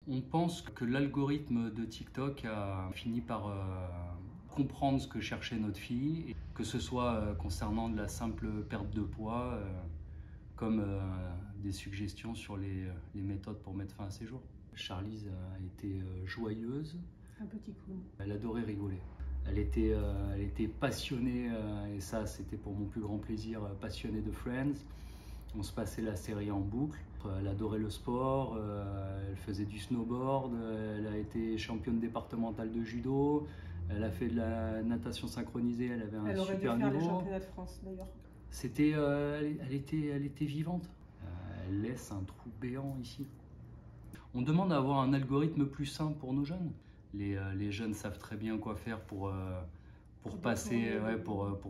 On pense que l'algorithme de TikTok a fini par comprendre ce que cherchait notre fille, que ce soit concernant de la simple perte de poids, comme des suggestions sur les méthodes pour mettre fin à ses jours. Charlize a été joyeuse. Un petit coup. Elle adorait rigoler. Elle était passionnée, et ça c'était pour mon plus grand plaisir, passionnée de Friends. On se passait la série en boucle. Elle adorait le sport, elle faisait du snowboard, elle a été championne départementale de judo, elle a fait de la natation synchronisée, elle avait un super niveau. Elle aurait dû faire les championnats de France d'ailleurs. C'était, elle était vivante. Elle laisse un trou béant ici. On demande à avoir un algorithme plus sain pour nos jeunes. Les jeunes savent très bien quoi faire pour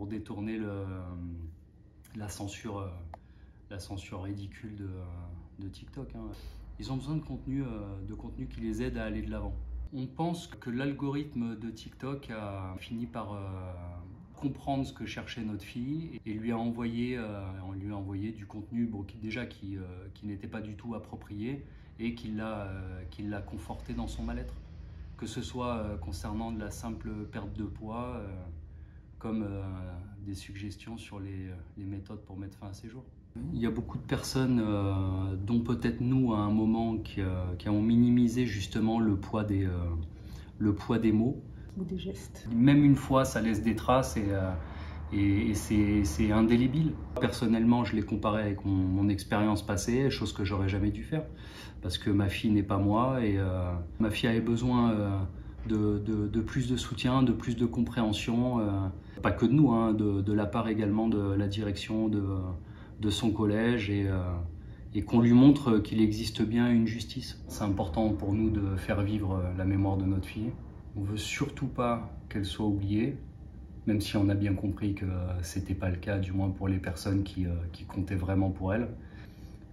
détourner la censure ridicule de TikTok. Ils ont besoin de contenu qui les aide à aller de l'avant. On pense que l'algorithme de TikTok a fini par comprendre ce que cherchait notre fille et lui a envoyé du contenu qui n'était pas du tout approprié et qui l'a conforté dans son mal-être. Que ce soit concernant de la simple perte de poids, comme des suggestions sur les méthodes pour mettre fin à ses jours. Il y a beaucoup de personnes, dont peut-être nous à un moment, qui ont minimisé justement le poids des mots. Ou des gestes. Même une fois, ça laisse des traces et c'est indélébile. Personnellement, je l'ai comparé avec mon expérience passée, chose que j'aurais jamais dû faire, parce que ma fille n'est pas moi et ma fille avait besoin de plus de soutien, de plus de compréhension, pas que de nous, de la part également de la direction de son collège et qu'on lui montre qu'il existe bien une justice. C'est important pour nous de faire vivre la mémoire de notre fille. On veut surtout pas qu'elle soit oubliée, même si on a bien compris que c'était pas le cas, du moins pour les personnes qui comptaient vraiment pour elle.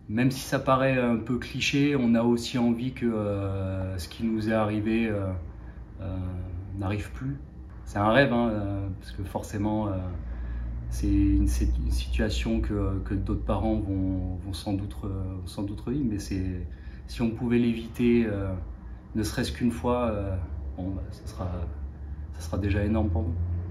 Même si ça paraît un peu cliché, on a aussi envie que ce qui nous est arrivé n'arrive plus. C'est un rêve, parce que forcément c'est une situation que d'autres parents vont sans doute revivre, mais si on pouvait l'éviter, ne serait-ce qu'une fois, ça sera déjà énorme pour nous.